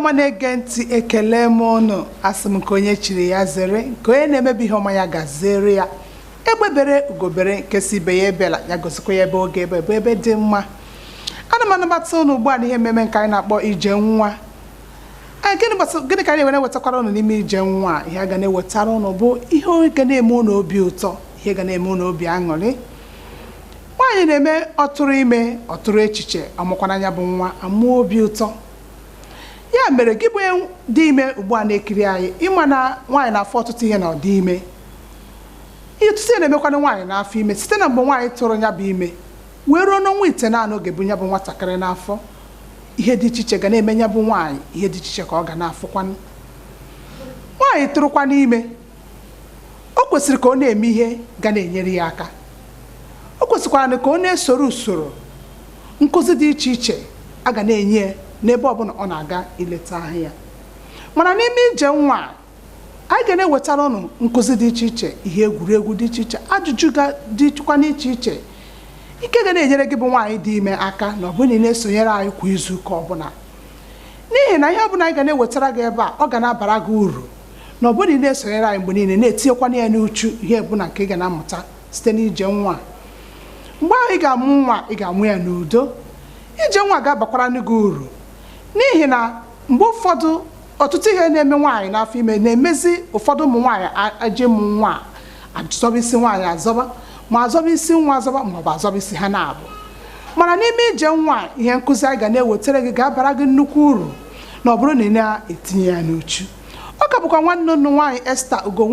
ọma na-ege ntị ekele m unu asị m nke onye chiri ya zere nke onye na-emebi ihe ọma ya gazere ya egbebere ugobere nke si ibe ya ebela ya gozikwa ya ebe oge ebe dị mma ana m anabata unu ugbu a n'ihe mmemme nke anyị na-akpọ ije nwa gịnị ka anyị na-ewetakwara unu n'ime ije nwa ihe ga na-ewetara unu bụ ihe ga na-eme unu obi ụtọ ihe ga na-eme unu obi aṅụrị nwaanyị na-eme ọtụrụ ime ọtụrụ echiche ọmụkwana anya bụ nwa amụọ obi ụtọ ya mere gị bụ dị ime ugbu a na-ekiri anyị ịma na nwaanyị na-afọ ọtụtụ ihe na ọdị ime ihe tụtụ ya na-emekwana nwaanyị n'afọ ime site na mgbe nwaanyị tụrụ ya bụ ime wee ruo n'ọnwa ite naanị oge bụ ya bụ nwatakịrị n'afọ ihe dị iche iche ga na-eme ya bụ nwaanyị ihe dị iche iche ka ọ ga na-afụkwanụ nwaanyị tụrụkwa n'ime o kwesịrị ka ọ na-eme ihe ga na-enyere ya aka o kwesịkwara ka ọ na-esoro usoro nkụzi dị iche iche a ga na-enye n'ebe ọbụla ọ na-aga ileta ahụ ya mana n'ime ije nwa anyị ga na-ewetara ụnụ nkụzi dị iche iche ihe egwuregwu dị iche iche ajụjụ ga dịkwa n'iche iche ike ga na-enyere gị bụ nwaanyị dị ime aka na ọ bụrụ na ị na-esonyere anyị kwa izu ụka ọbụla n'ihi na ihe ọbụla anyị ga na-ewetara gị ebe a ọ ga na-abara gị uru na ọ bụrụ na ị na-esonyere anyị mgbe niile na-etinyekwana ya n'uchu ihe ọbụla nke ị ga na-amụta site n'ije nwa mgbe ahụ ị ga-amụ nwa ị ga-amụ ya n'udo ije nwa ga-abakwara gị uru n'ihi na mgbe ụfọdụ ọtụtụ ihe na-eme nwaanyị n'afọ ime na-emezi ụfọdụ ụmụ nwaanyị aje mụ nwa azọba isi nwaanyị azọba ma azọba isi nwa azọba ma ọ bụ azọba isi ha na-abụ mana n'ime ije nwa ihe nkụzi anyị ga na-ewetara gị ga-abara gị nnukwu uru na ọ bụrụ na ị na-etinye ya n'uchu ọ ka bụkwa nwanne unu nwaanyị Esther IJE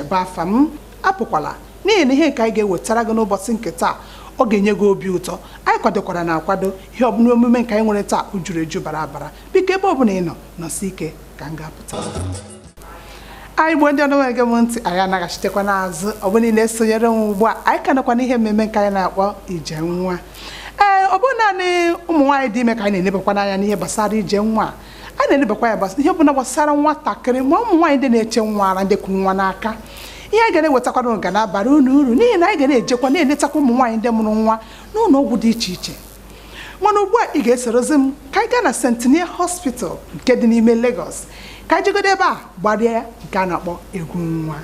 NWA A PROGRAM apụkwala n'ihi na ihe nke anyị ga-ewetara gị n'ụbọchị nke taa ọ ga-enye gị obi ụtọ anyị kwadokwara na akwado ihe ọbụla omume nke anyị nwere taa juru eju bara abara biko ebe ọbụla ị nọ nọsi ike ka m ga-apụta anyị bụ ndị ọnụ nwere m ntị anyị anaghachitekwa n'azụ ọ bụla ị na-esonyere m ugbu a anyị ka nọkwa n'ihe mmemme nke anyị na-akpọ ije nwa ọ bụrụ naanị ụmụ nwaanyị dị ime ka anyị na-enebakwa n'anya n'ihe gbasara ije nwa anyị na-enebakwa ya ihe ọbụla gbasara nwatakịrị ma ụmụ nwaanyị ndị na-eche nwa ara ndị kụ nwa n'aka ihe anyị ga na-ewetakwara unu ga na-abara unu uru n'ihi na anyị ga na-ejekwa na-enetakwa ụmụ nwaanyị ndị mụrụ nwa n'ụlọ ọgwụ dị iche iche mana ugbu a ị ga-esorozi m ka anyị gaa na Centennial Hospital nke dị n'ime Lagos ka anyị jegodo ebe a gbarịa nke a na-akpọ egwu nwa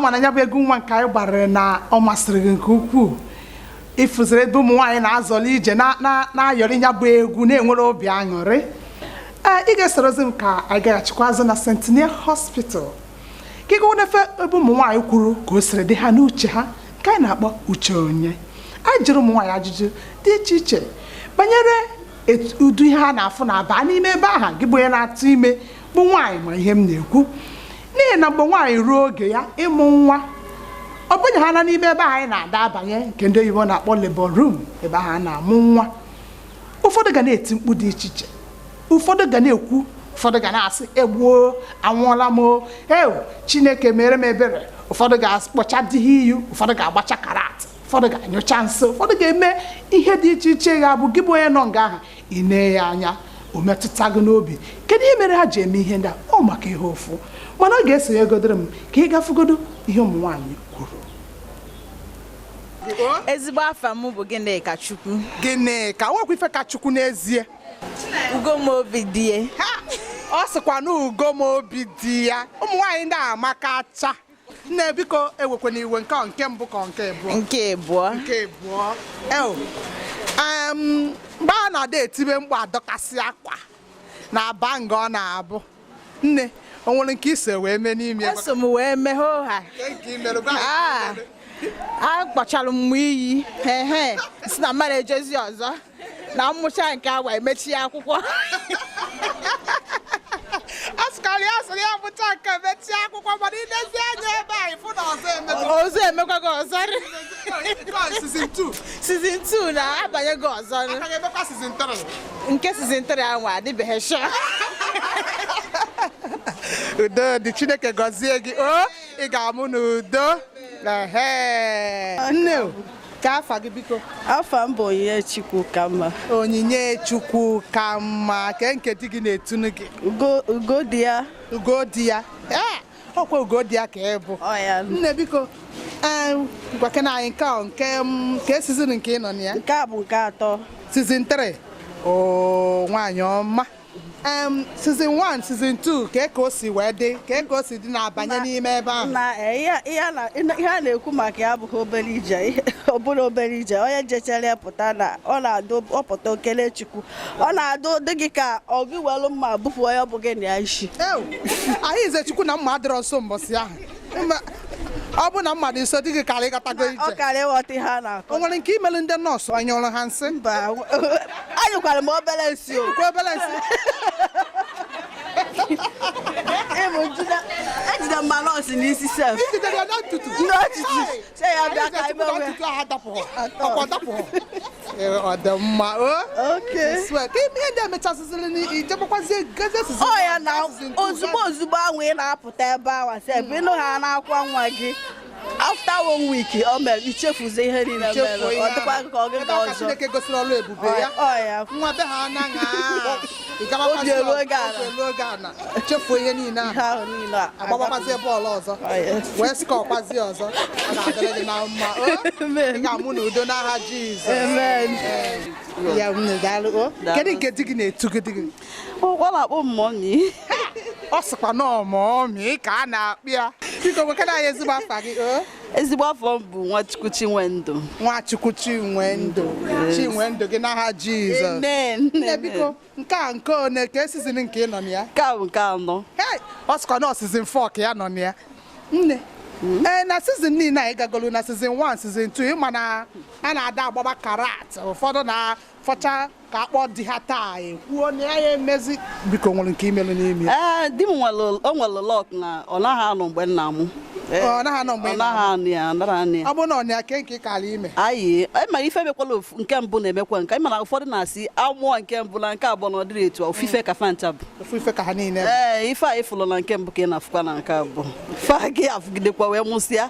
mana nya bụ egwu nwa nke anyị gbara na ọ masịrị gị nke ukwuu ifuzere ebe ụmụ nwaanyị na-azọli ije na-ayọrị nya bụ egwu na-enwere obi aṅụrị ị ga-esorozi m ka anyị gaghachikwa azụ na Centennial Hospital ka ị gụọ n'efe ebe ụmụ nwaanyị kwuru ka o siri dị ha n'uche ha nke anyị na-akpọ uche onye anyị jụrụ ụmụ nwaanyị ajụjụ dị iche iche banyere udu ihe a na-afụ na-aba n'ime ebe ahụ gị bụ onye na-atụ ime bụ nwaanyị ma ihe m na-ekwu n'ihi na mgbe nwaanyị ruo oge ya ịmụ nwa ọ bụghị ha na n'ime ebe anyị na-ada abanye nke ndị oyibo na-akpọ labor room ebe ahụ a na-amụ nwa ụfọdụ ga na-eti mkpu dị iche iche ụfọdụ ga na-ekwu ụfọdụ ga na-asị egbuo anwụọla m Chineke mere m ebere ụfọdụ ga-akpọcha dị iyu ụfọdụ ga-agbacha karat ụfọdụ ga-anyụcha nsị ụfọdụ ga-eme ihe dị iche iche ga-abụ gị bụ onye nọ nga ahụ ị na-enye anya o metụta gị n'obi kedu ihe mere ha ji eme ihe ndị a ọ maka ihe ụfụ mana ọ ga-esonye godoro m ka ị gafugodo ihe ụmụ nwaanyị kwuru. Ezigbo afa m bụ Gịnịka Chukwu. Gịnịka nwekwa ife ka Chukwu n'ezie Ugomobi di ya. Ọ sịkwa na Ugomobi di ya ụmụ nwaanyị ndị a makacha nne biko ewekwana iwe nke mbụ ka nke abụọ mgbe a na-ada etibe mkpu adọkasị akwa na aba nga ọ na-abụ nne o nwere nke iso wee mee n'ime eso m wee mee ha a kpọchara m iyi si na mmadụ ejezi ọzọ na mmụcha nke awa emechi akwụkwọ asịkarị asịrị ya bụcha nke mechie akwụkwọ mana idezi anya ebe a ịfụ na ọzọ emekwa gị ọzọ season 2 na-abanye gị ọzọ nke season 3 ahụ adịbeghị sha. Udo dị Chineke gọzie gị ị ga-amụ n'udo. Nne ka afa gị biko? Afa m bụ Onyinye Chukwu ka mma. Onyinye Chukwu ka mma ka nke di gị na-etunu gị? Ugodi ya. Ugodi ya ọkwa Ugodi ya ka ị bụ. Nne biko gwakena anyị nke season nke ị nọ na ya? Nke a bụ nke atọ. Season 3 nwaanyị ọma. Season 1 season 2 ka o si wee dị ka o si dị na-abanye n'ime ebe ahụ na ihe a na-ekwu maka ya abụghị obere ije ọ bụrụ obere ije onye jechara ya pụta na ọ na-adụ ọpụta okele Chukwu ọ na-adụ dị gị ka ọ gị welu mma bụpụ onye ọ bụ gị na ya isi anyị ize Chukwu na mma adịrọ nso mbọsị ahụ ọ bụ na mmadụ nso dị gị karị ịgatago ije ọ karị ịghọta ihe a na-akọ. O nwere nke imelu ndị nọọsụ anyụrụ ha nsị? Mba anyụkwara m obere nsị obere nsị ejide mma nọọsụ n'isi sef se ya bịa ka ime ọ dị mma ihe ndị emechasịsịrị n'ijebekwazie ọ ya na ozugbo ahụ ị na-apụta ebe ahụ sef ịnụ ha na-akwa nwa gị after 1 week o mere ichefuzie ihe niile mere ọ dịkwa ka ọ gị ka ọzọ Chineke gosiri ọrụ ebube ya nwa be ha anaghị oge ana chefuo ihe niile ahụ agbagbazie bọọlụ ọzọ wee skọkwazie ọzọ ọ ga-adịrị gị na mma ị ga-amụ n'udo n'aha Jizọs. Kedu nke di gị na-etu gị? ọ na-akpọ mmọnyi. Ọ sịkwa na ọmụmị ka a na-akpụ ya. Biko nwekana anyị ezigbo afa gị? Ezigbo afọ m bụ Nwachukwu Chinwendụ. Nwachukwu Chinwendụ. Chinwendụ gị n'aha Jizọs. Nne biko nke one ka season nke ị nọ na ya? Nke a bụ nke anọ. Ọ sịkwa na season 4 ka ya nọ na ya. Nne na season niile anyị gagolu na season 1 season 2 ịma na a na-ada agbaba karat ụfọdụ na-fọcha ka akpọ di ha taa ekwuo na ya emezi biko nwere nke imelu n'ime di m nwere lọk na ọ naghị anọ mgbe nna m ọ naghị anọ mgbe ọ naghị anọ ya ọ bụ na ọ na-ake nke kala ime anyị mara ife mekwala nke mbụ na-emekwa nke anyị mara ụfọdụ na-asị amụọ nke mbụ na nke abụọ na ọ dịrị etu ofufe ka fancha bụ ofufe ka ha niile ife anyị fụlụ na nke mbụ ka ị na-afụkwa na nke abụọ fa gị afụgidekwa wee mụsịa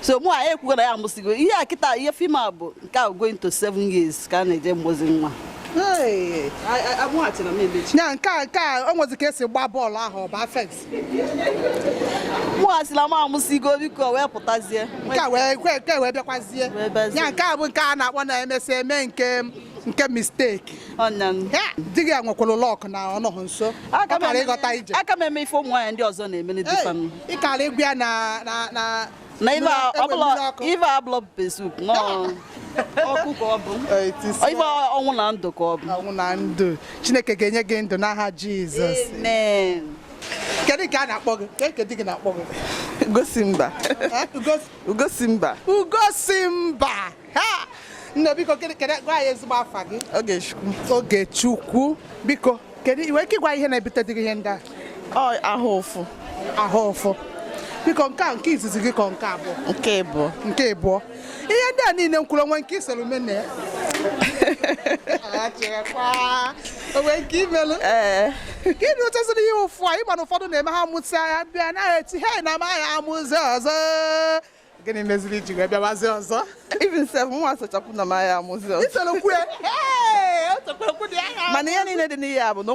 so mụ anyị ekwugo na ya amụsịgo ihe a kịta ihe fim a bụ nke a going to 7 years ka a na-eje mgbozi nwa nya nke a o nwezi ka esi gba bọọlụ ahụ ọ bụ afex mụghasịla m amụsịgo biko wee pụtazie nke wee bịakwazie nya nke a bụ nke a na-akpọ na emesịa eme nke mistake di gị nwekwara lọk na ọ nọghị nso aka m eme ife ụmụ nwaanyị ndị ọzọ na-eme dịfa m ịkara ịgwa ya na ife abụlọ pesuk ọkụ ka ọ bụ ife ọnwụ na ndụ ka ọ bụ ọnwụ na ndụ Chineke ga-enye gị ndụ n'aha Jizọs. Kedu ka a na-akpọ gị? Kedu gị na-akpọ gị? Ugosimba. Ugosimba. Ugosimba. nne biko kedu gwa anyị ezigbo afa gị? Ogechukwu. Biko kedu iwe ike gwa ihe na-ebute dị gị ihe ndị a? Ahụ ụfụ. Biko nke izizi gị ka nke abụọ? Nke abụọ. Ihe ndị a niile nkwuru onwe nke isoro mene ya? Onwe nke imelu? Gịnị oteziri ihe ụfụ a ịma na ụfọdụ na-eme ha mụsị anya bịa na-eti he na amaghị amụzi ọzọ. Gịnị meziri iji wee bịawazi ọzọ? Even nwa asachapụ na maya amụzi ọzọ. Isoro kwu ya? Mana ihe niile dị n'ihe a bụ na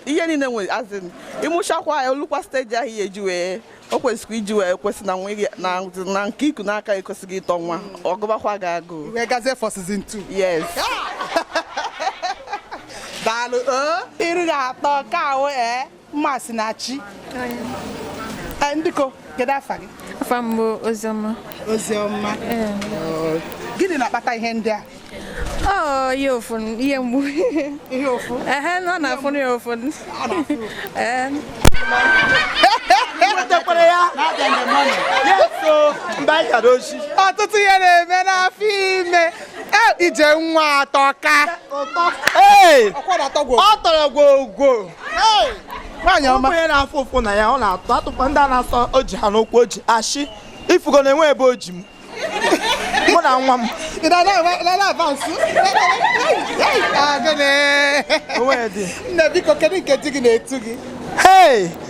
ihe niile nwere azin ịmụchakwa ya olukwa steji ahụ eji wee o kwesịrị iji wee kwesị na nke iku n'aka ekwesịghị ịtọ nwa ọgụbakwa gị agụụ. Wee gazie for season 2. Yes. Daalụ iri ga-atọ ka ahụ mmasị na chi. Ndịko kedu afa gị? Afa m bụ Oziọma. Oziọma. Gịnị na-akpata ihe ndị a? Ihe ụfụ, ihe mgbu. Ihe ụfụ? Ọ na-afụ ihe ụfụ. Ọtụtụ ihe na-eme n'afọ ime. Ije nwa atọka. Ọ tọrọ gwogwo. Nwaanyị ọma. Onye na-afụ ụfụ na ya ọ na-atụ atụkwa ndị a na-asọ o ji ha n'okwu o ji ashị ifugo na-enwe ebe o ji m. Mụ na nwa m. Ị na-ala avansị? Onwe dị. Nne biko kedu nke di gị na-etu gị?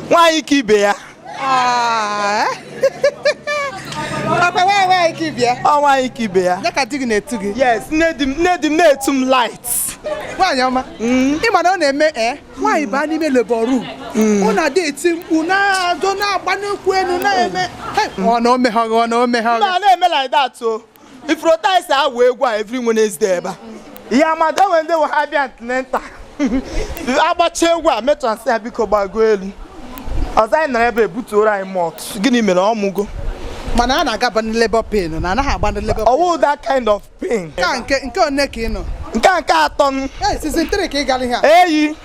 Nwaanyị ka ibe ya. Ọkwa nwaanyị ka ibe ya? Ọ nwaanyị ka ibe ya. Ya ka di gị na-etu gị? Yes, nne di m na-etu m light. Nwaanyị ọma. Ị ma na ọ na-eme nwaanyị baa n'ime labor room. Ọ na-adị eti mkpu na-adọ na-agba n'ukwu elu na-eme. Ọ na omeghaghị. Mma na-eme like that o. Ifrotais awụ egwu a every Wednesday ebe a. Ihe amado nwe ndị nwe ha bịa antinenta. Agbacha egwu a metransị ya biko gbago elu. Ọzọ anyị nọrọ ebe ebutuoro anyị mọt. Gịnị mere ọ mụgo? Mana a na-agaba ndị labor pain na anaghị agba ndị labor pain. Ọwụ that kind of pain. Nke one ka ị nọ? Nke atọ n. Season 3 ka ị gara ihe a? Eyi.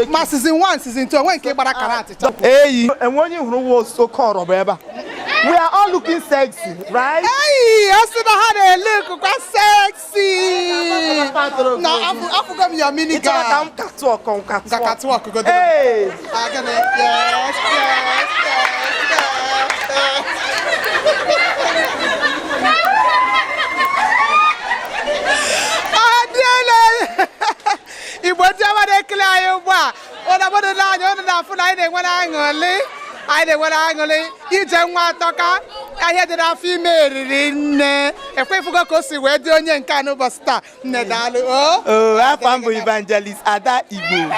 Ma season 1, season 2 onwe nke gbara karat. Eyi. Enwe onye hụrụ wo soke ọrọba ebe a. We are all looking sexy, right? Ọ sị na ha na-look kwa sexy. Na afụgo m ya mini gown. Ka m catwalk go. Hey. Yes. Igbo ndị ọma na-ekele anyị ugbu a ụnabụdụ n'anya ụnụ na-afụ na anyị na-enwere aṅụrị ije nwa atọka ahịa dị n'afọ ime eriri nne ekwefugo ka o si wee dị onye nke a n'ụbọchị taa. Nne daalụ. Afọ m bụ Evangelist Ada Igbo.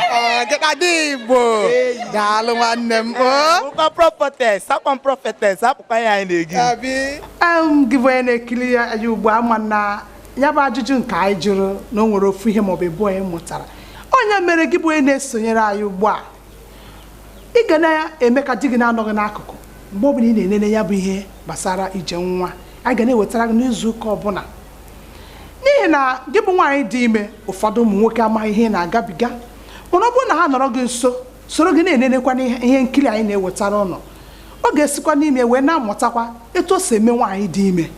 Ada Igbo daalụ nwanne m. Akwa prophetess apụkwa ya anyị na-egi. Gị bụ onye na-ekiri ya ugbu a ma na ya bụ ajụjụ nke anyị jụrụ na o nwere ofu ihe maọbụ ebu anyị mụtara onye mere gị bụ onye na-esonyere anyị ugbu a ị ga na-eme ka di gị na-anọghị n'akụkụ mgbe ọbụla ị na-enene ya bụ ihe gbasara ije nwa anyị ga na-ewetara gị n'izu ụka ọbụla n'ihi na gị bụ nwaanyị dị ime ụfọdụ ụmụ nwoke amaghị ihe na-agabiga mana ọ bụrụ na ha nọrọ gị nso soro gị na-enenekwa ihe nkiri anyị na-ewetara ụnụ ọ ga-esikwa n'ime wee na-amụtakwa etu o si eme nwaanyị dị ime.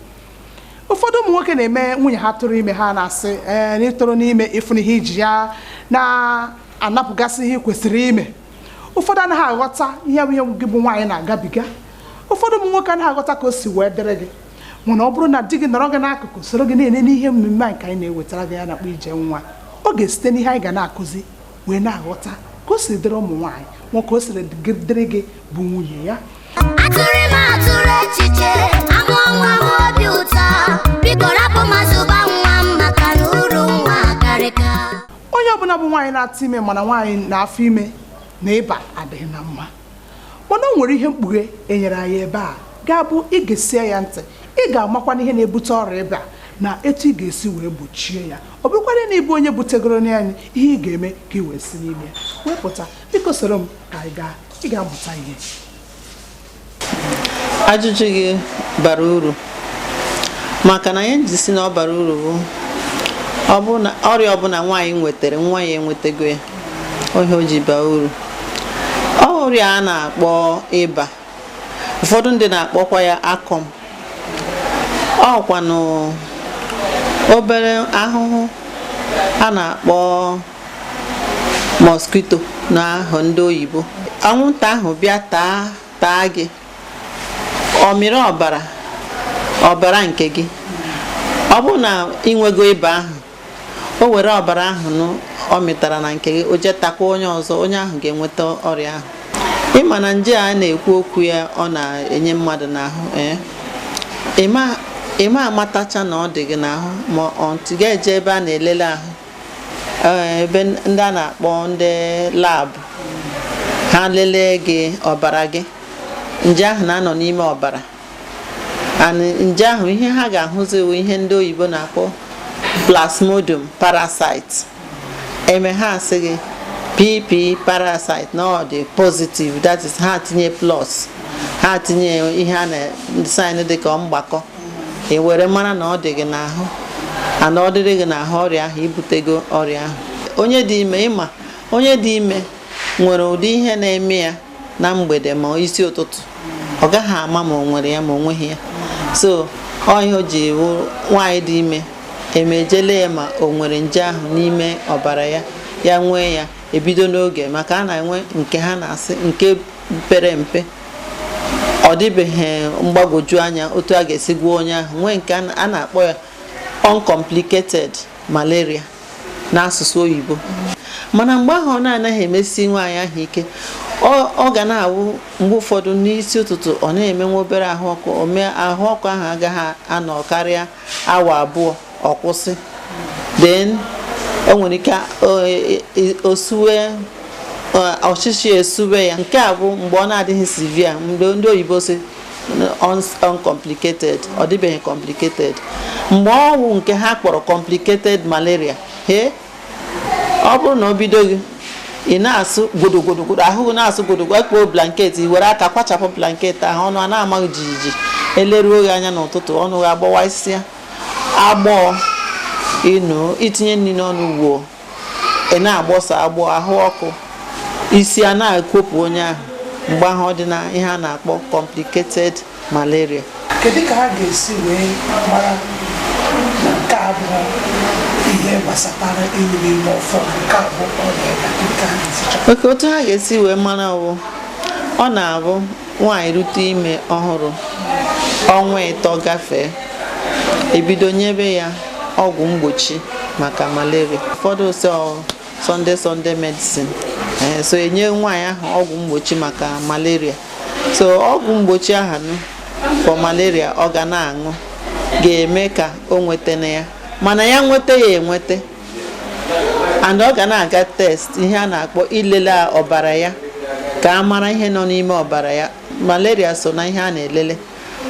Ụfọdụ ụmụ nwoke na-eme nwunye ha tụrụ ime ha na-asị n'ịtụrụ n'ime ịfụna ihe iji ya na-anapụgasị ihe kwesịrị ime. Ụfọdụ anaghị aghọta ihe gị bụ nwaanyị na-agabiga. Ụfọdụ ụmụ nwoke anaghị aghọta ka o si wee dịrị gị mana ọ bụrụ na di gị nọrọ gị n'akụkụ soro gị na-ene n'ihe mmemme nke anyị na-ewetara gị ya na-akpọ ije nwa ọ ga-esite n'ihe anyị ga na-akụzi wee na-aghọta ka o si dịrị ụmụ nwaanyị nwoke o siri dịrị gị bụ nwunye ya. Atụrụ echiche amụ nwa m obi ụtọ biko rapụ mazụba nwa m maka na uru nwa karịka. Onye ọbụla bụ nwaanyị na-atụ ime mana nwaanyị na-afọ ime na ịba adịghị na mma mana o nwere ihe mkpughe enyere anyị ebe a ga-abụ ị ga-esie ya ntị ị ga-amakwa n'ihe na-ebute ọrịa ịba na etu ị ga-esi wee gbochie ya ọ bụrụkwa na ịbụ onye butegoro n'anyị ihe ị ga-eme ka ị wee si n'ime wepụta biko soro m ka ị ga-amụta ihe. Ajụjụ gị bara uru maka na anyị ji si na ọ bara uru bụ ọrịa ọbụla nwaanyị nwetara nwa ya enwetago ya ohe o ji baa uru. Ọrịa a na-akpọ ịba ụfọdụ ndị na-akpọkwa ya akọm ọkwanụ obere ahụhụ a na-akpọ mosquito n'ahụ ndị oyibo. Anwụnta ahụ bịa taa gị, ọ mịrị ọbara nke gị. Ọ bụ na ịnwego ịba ahụ, o were ọbara ahụ ọ mịtara na nke gị, o je takwa onye ọzọ, onye ahụ ga-enweta ọrịa ahụ. Ịma na nje a na-ekwu okwu ya ọ na-enye mmadụ n'ahụ, ịma amatacha na ọ dị gị n'ahụ ma ọ ga-eje ebe a na-elele ahụ, ebe ndị a na-akpọ ndị labụ, ha lelee gị ọbara gị, nje ahụ na-anọ n'ime ọbara. Nje ahụ ihe ha ga-ahụzi ihe ndị oyibo na-akpọ plasmodium parasite. Eme ha asị gị PP parasite na ọ dị positive, that is ha tinye plus, ha tinye ihe a na-sign dị ka mgbakọ, e were mara na ọ dị gị n'ahụ, ana ọ dịrị gị n'ahụ ọrịa ahụ, ibutego ọrịa ahụ. Onye dị ime, ịma onye dị ime nwere ụdị ihe na-eme ya na mgbede ma isi ụtụtụ, ọ gaghị ama ma o nwere ya ma o nweghị ya. So ihe o ji ewu nwaanyị dị ime emejele ya ma o nwere nje ahụ n'ime ọbara ya nwee ya, ebido n'oge, maka a na-enwe nke ha na-asị nke pere mpe, ọ dịbeghị mgbagwoju anya otu a ga-esi gwuo onye ahụ, nwee nke a na-akpọ ya uncomplicated malaria n'asụsụ oyibo. Mana mgbe ahụ ọ na-anaghị emesi nwaanyị ahụ ike, ọ ga na-awụ mgbe ụfọdụ n'isi ụtụtụ ọ na-emenwe obere ahụ ọkụ, ahụ ọkụ ahụ agaghị anọ karịa awa abụọ, ọ kwụsị. Then o nwere ike osuwe ọchịchị esuwe ya. Nke a bụ mgbe ọ na-adịghị severe, mgbe ndị oyibo si uncomplicated, ọ dịbeghị complicated. Mgbe ọwụ nke ha kpọrọ complicated malaria, ọ bụrụ na o bido gị, ị na-asụ godogodogodo, ahụ na-asụ godogodo, ekpuo blanket, i were aka kwachapụ blanket ahụ, ọnụ a na-amaghị jijiji, eleruo gị anya n'ụtụtụ, ọnụ gị agbọwasịa agbọọ, itinye nri n'ọnụ wuo, ị na-agbọsa agbọ, ahụ ọkụ, isi a na-ekopụ onye ahụ. Mgbe ahụ ọ dị na ihe a na-akpọ complicated malaria. Kedu ka ha ga-esi wee mara nke a bụ ihe gbasatara ime ime ọfọ, nke a bụ ọrịa? Otu ha ga-esi wee mara ọ na-abụ nwaanyị rute ime ọhụrụ, ọnwa 3 gafee, ebido nyebe ya ọgwụ mgbochi maka malaria. Ụfọdụ Sunday medicine, so enye nwaanyị ahụ ọgwụ mgbochi maka malaria. So ọgwụ mgbochi ahụ for malaria ọ ga na-aṅụ ga-eme ka o nweta na ya, mana ya nweta ya enweta, and ọ ga na-aga test, ihe a na-akpọ ilele ọbara ya ka a mara ihe nọ n'ime ọbara ya. Malaria so na ihe a na-elele.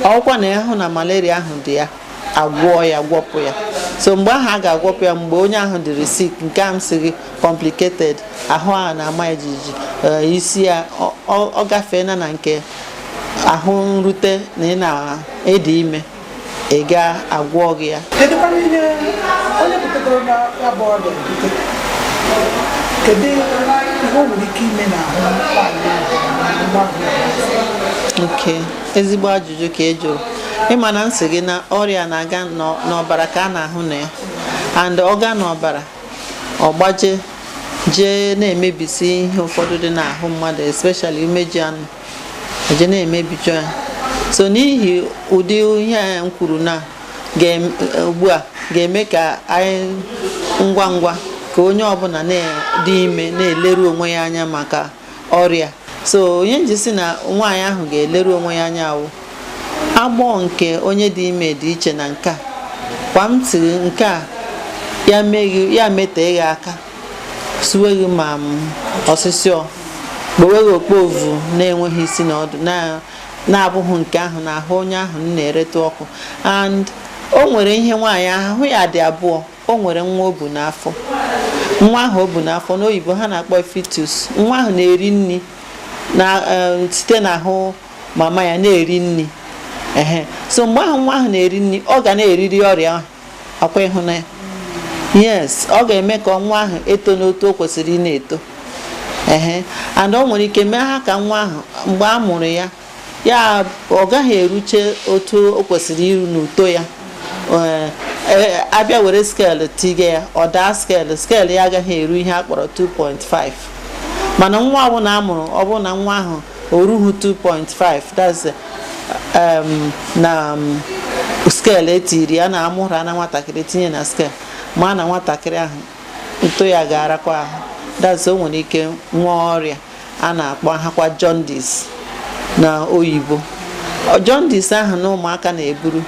Ọkwa na ahụ na malaria ahụ dị ya, agwọ ya, gwọpụ ya. So mgbe ahụ a ga-agwọpụ ya, mgbe onye ahụ dịrị sick, nke a m sị gị complicated, ahụ a na-ama jijiji, isi ya ọ gafee na nke ahụ nrute na ị na-edi ime, ị ga-agwọ gị ya. Kedu ihe onye butegoro na ya bụ ọrịa ebute? Kedu ihe o nwere ike ime n'ahụ? Ezigbo ajụjụ ka ị jụrụ. Ịma na nsị gị na ọrịa na-aga n'ọbara ka a na-ahụ na ya, and ọ gaa n'ọbara, ọ gbaje jee na-emebisi ihe ụfọdụ dị n'ahụ mmadụ, especially umeji anụ, eje na-emebiju ya. So n'ihi ụdị ihe a m kwuru na ugbu a ga-eme ka anyị ngwa ngwa ka onye ọbụla dị ime na-eleru onwe ya anya maka ọrịa. So onye nji si na nwaanyị ahụ ga-eleru onwe ya anya awụ agbọ nke onye dị ime dị iche na nke a. Kwa m tiri nke a ya metee gị aka, suwe gị ma ọsịsịọ, gbowe gị okpovu na-enweghị isi na ọdụ, na-abụghị nke ahụ na ahụ onye ahụ na-eretụ ọkụ. And o nwere ihe nwaanyị ahụ ya dị abụọ, o nwere nwa o bu n'afọ. Nwa ahụ o bu n'afọ n'oyibo ha na-akpọ fetus. Nwa ahụ na-eri nri site n'ahụ mama ya na-eri nri. So mgbe ahụ nwa ahụ na-eri nri, ọ ga na-eriri ọrịa akwa ịhụnanya. Yes, ọ ga-eme ka nwa ahụ eto n'otu o kwesịrị ị na-eto. And o nwere ike mee ha ka nwa ahụ mgbe a mụrụ ya ọ gaghị eruche otu o kwesịrị iru n'uto ya. abịa were scale tige ya ọ daa scale ya agaghị eru ihe akpọrọ 2.5 mana nwa ọbụla amụrụ ọbụna nwa ahụ oruhu 2.5 that's na scale etiri ya na amụrụ na nwatakịrị tinye na scale ma na nwatakịrị ahụ nto ya ga-arakwa ahụ that's o nwere ike nwa ọrịa a na-akpọ hakwa jaundice na oyibo. Jaundice ahụ na ụmụaka na-eburu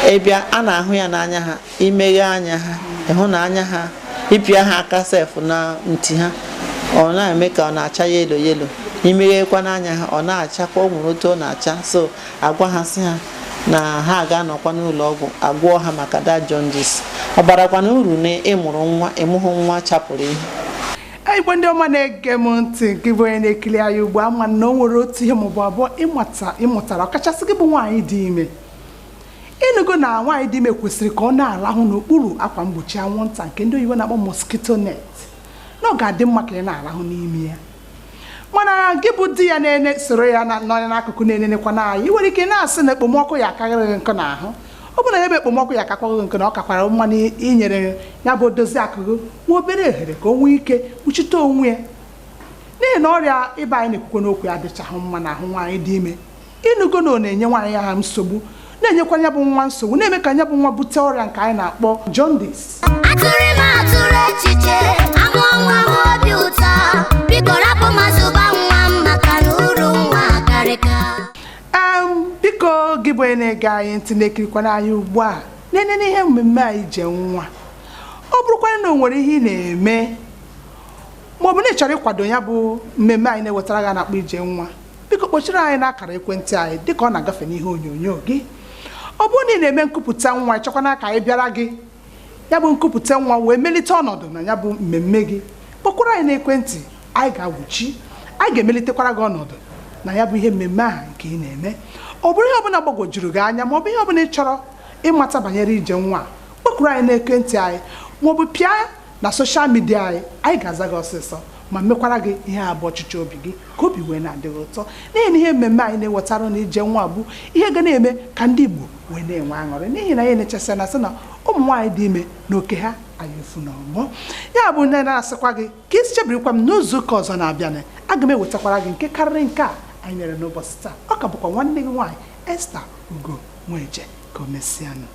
ebia a na-ahụ ya n'anya ha, imeghe anya ha ịhụ na anya ha ịpịa ha aka sef na ntị ha ọ na-eme ka ọ na-acha yelo imeghekwa n'anya ha ọ na-achakwa o nwere otu ọ na-acha. So agwa ha si ha na ha ga-anọkwa n'ụlọ ọgwụ agwọ ha maka da jaundice. Ọ barakwa na uru na ịmụrụ nwa ịmụhụ nwa chapụrụ ihe. Igbo ndị ọma na-ege m ntị gị bụ onye na-ekiri anyị ugbu ama na o nwere otu ihe maọbụ abụọ ịmụtara ọkachasị gị bụ nwaanyị dị ime. Ịnụgo na nwaanyị dị ime kwesịrị ka ọ na-arahụ n'okpuru akwa mgbochi anwụnta nke ndị oyibo na-akpọ mosquito net na ọ ga-adị mma ka ị na-arahụ n'ime ya. Mana gị bụ di ya na-soro ya n'ọnya n'akụkụ na-enenekwa n'anyị i nwere ike na-asị na ekpomọkụ ya akarịghị nkụ n'ahụ. Ọ bụ na ebe ekpomọkụ ya akakwaghị nkụ na ọ kakwara mma inyere ya bụ dozi akụkụ nwa obere ohere ka o nwee ike kpuchite onwe ya n'ihi na ọrịa ịba anyị na-ekwukwe n'okwu ya adịchaghị mma n'ahụ nwaanyị dị ime. Ịnụgo na ọ na-enye nwaanyị ya ha nsogbu na-enyekwa ya bụ nwa nsogbu na-eme ka ya bụ nwa bute ọrịa nke anyị na-akpọ jaundice. Atụrụ echiche amụ nwa m obi ụtọ biko rapụ mazụba nwa m maka na uru nwa karịka. Biko gị bụ onye na-ege anyị ntị na-ekirikwana anyị ugbu a na-enene ihe mmemme anyị ije nwa. Ọ bụrụkwana na o nwere ihe ị na-eme maọbụ na ị chọrọ ịkwado ya bụ mmemme anyị na-ewetara gị na-akpọ ije nwa, biko kpọchiri anyị n'akara ekwentị anyị dịka ọ na-agafe n'ihe onyonyo gị. Ọ bụrụ na ị na-eme nkupụta nwa ịchọkwana ka anyị bịara gị ya bụ nkupụta nwa wee melite ọnọdụ na ya bụ mmemme gị, kpọkwara anyị n'ekwentị anyị ga-awụchi, anyị ga-emelitekwara gị ọnọdụ na ya bụ ihe mmemme ahụ nke ị na-eme. Ọ bụrụ ihe ọbụla gbagwojuru gị anya maọbụ ihe ọbụla ị chọrọ ịmata banyere ije nwa, kpọkwara anyị n'ekwentị anyị maọbụ pịa na soshal midia anyị ga-aza gị ọsịsọ ma mekwara gị ihe abụọ ọchịchị obi gị ka obi wee na-adịghị ụtọ. N'ihi na ihe mmemme anyị na-ewetara na ije nwa bụ ihe ga na-eme ka ndị Igbo wee na-enwe aṅụrị n'ihi na anyị na-echesa na sị na ụmụ nwaanyị dị ime na oke ha anyị efu n'ọgbọ. Ya bụ nne na-asịkwa gị ka isi chebirikwa m n'ụzọ ụka ọzọ na-abịanị, aga m ewetakwara gị nke karịrị nke a anyị nyere n'ụbọchị taa. Ọ ka bụkwa nwanne gị nwaanyị Esther Ugo Nweje ka o mesịanụ.